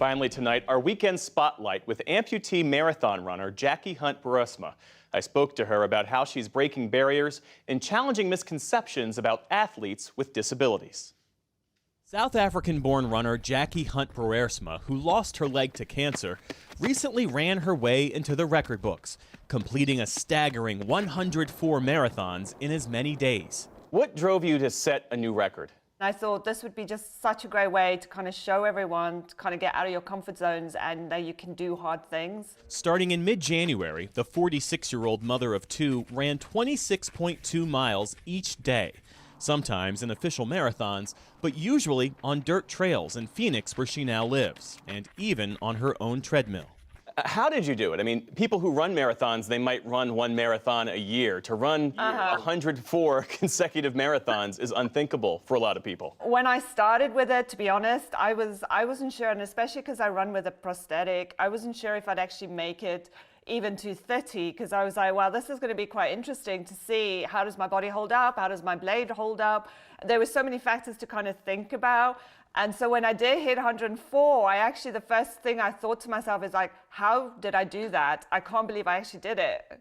Finally tonight, our weekend spotlight with amputee marathon runner Jackie Hunt Boersma. I spoke to her about how she's breaking barriers and challenging misconceptions about athletes with disabilities. South African-born runner Jackie Hunt Boersma, who lost her leg to cancer, recently ran her way into the record books, completing a staggering 104 marathons in as many days. What drove you to set a new record? I thought this would be just such a great way to kind of show everyone to kind of get out of your comfort zones and that you can do hard things. Starting in mid-January, the 46-year-old mother of two ran 26.2 miles each day, sometimes in official marathons, but usually on dirt trails in Phoenix, where she now lives, and even on her own treadmill. How did you do it? I mean, people who run marathons, they might run one marathon a year. To run 104 consecutive marathons is unthinkable for a lot of people. When I started with it, to be honest, I wasn't sure, and especially because I run with a prosthetic, I wasn't sure if I'd actually make it even to 30, because I was like, well, this is going to be quite interesting to see how does my body hold up, how does my blade hold up. There were so many factors to kind of think about. And so when I did hit 104, the first thing I thought to myself is like, how did I do that? I can't believe I actually did it.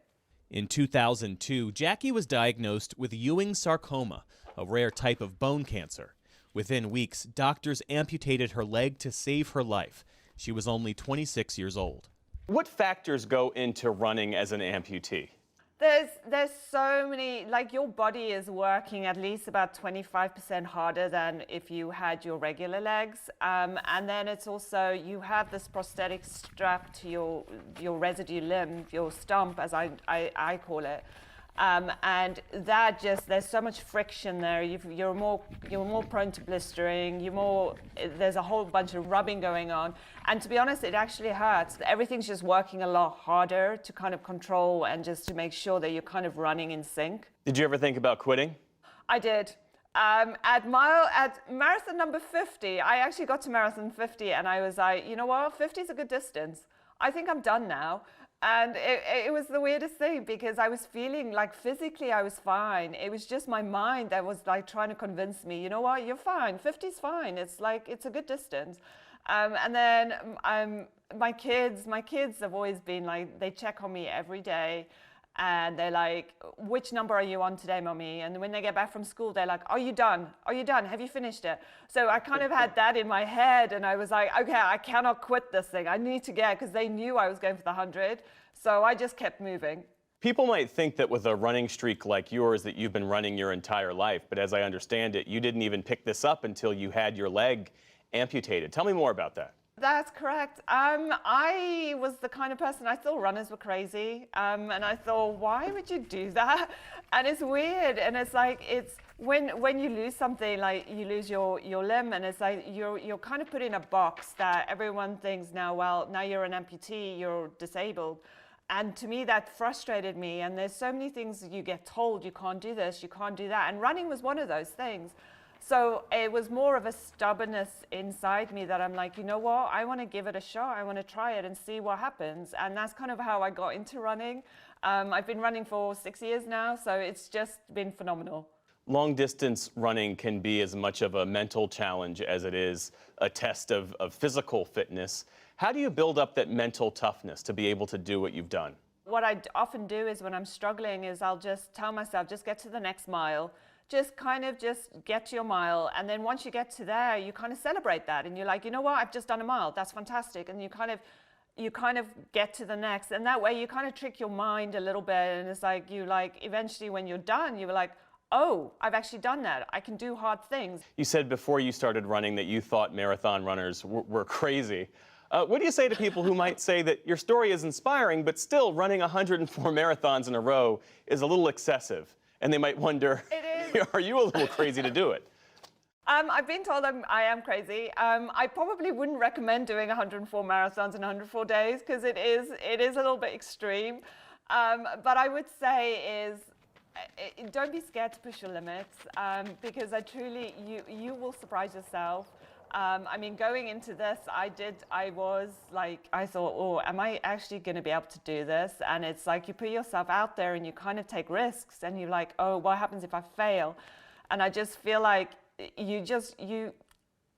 In 2002, Jackie was diagnosed with Ewing sarcoma, a rare type of bone cancer. Within weeks, doctors amputated her leg to save her life. She was only 26 years old. What factors go into running as an amputee? There's so many, like your body is working at least about 25% harder than if you had your regular legs. And then it's also, you have this prosthetic strap to your residue limb, your stump, as I call it. And that just, there's so much friction there. You're more prone to blistering. There's a whole bunch of rubbing going on. And to be honest, it actually hurts. Everything's just working a lot harder to kind of control and just to make sure that you're kind of running in sync. Did you ever think about quitting? I did. At marathon number 50, I actually got to marathon 50 and I was like, you know what, 50 is a good distance. I think I'm done now. And it was the weirdest thing because I was feeling like physically I was fine. It was just my mind that was like trying to convince me, you know what, you're fine, 50's fine. It's like, it's a good distance. And then my kids have always been like, they check on me every day. And they're like, which number are you on today, mommy? And when they get back from school, they're like, are you done? Are you done? Have you finished it? So I kind of had that in my head. And I was like, okay, I cannot quit this thing. I need to because they knew I was going for the 100. So I just kept moving. People might think that with a running streak like yours that you've been running your entire life. But as I understand it, you didn't even pick this up until you had your leg amputated. Tell me more about that. That's correct. I was the kind of person, I thought runners were crazy. And I thought, why would you do that? And it's weird. And it's like, it's when you lose something, like you lose your limb, and it's like you're kind of put in a box that everyone thinks now, well, now you're an amputee, you're disabled. And to me, that frustrated me. And there's so many things you get told, you can't do this, you can't do that. And running was one of those things. So it was more of a stubbornness inside me that I'm like, you know what, I want to give it a shot. I want to try it and see what happens. And that's kind of how I got into running. I've been running for 6 years now, so it's just been phenomenal. Long distance running can be as much of a mental challenge as it is a test of physical fitness. How do you build up that mental toughness to be able to do what you've done? What I often do is when I'm struggling is I'll just tell myself, just get to the next mile. Just get to your mile, and then once you get to there, you kind of celebrate that, and you're like, you know what, I've just done a mile, that's fantastic, and you kind of get to the next, and that way you kind of trick your mind a little bit, and it's like eventually when you're done, you're like, oh, I've actually done that, I can do hard things. You said before you started running that you thought marathon runners were crazy. What do you say to people who might say that your story is inspiring, but still running 104 marathons in a row is a little excessive? And they might wonder, are you a little crazy to do it? I've been told I am crazy. I probably wouldn't recommend doing 104 marathons in 104 days because it is a little bit extreme. But I would say don't be scared to push your limits because you will surprise yourself. I mean, going into this, I thought, oh, am I actually going to be able to do this? And it's like you put yourself out there and you kind of take risks and you're like, oh, what happens if I fail? And I just feel like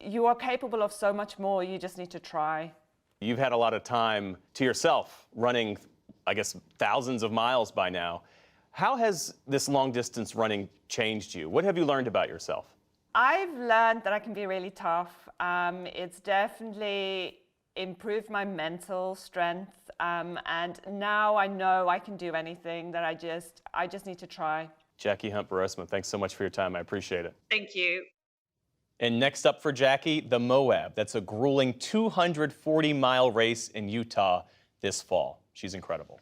you are capable of so much more. You just need to try. You've had a lot of time to yourself running, I guess, thousands of miles by now. How has this long distance running changed you? What have you learned about yourself? I've learned that I can be really tough. It's definitely improved my mental strength. And now I know I can do anything, that I just need to try. Jackie Hunt-Burisma, thanks so much for your time. I appreciate it. Thank you. And next up for Jackie, the Moab. That's a grueling 240-mile race in Utah this fall. She's incredible.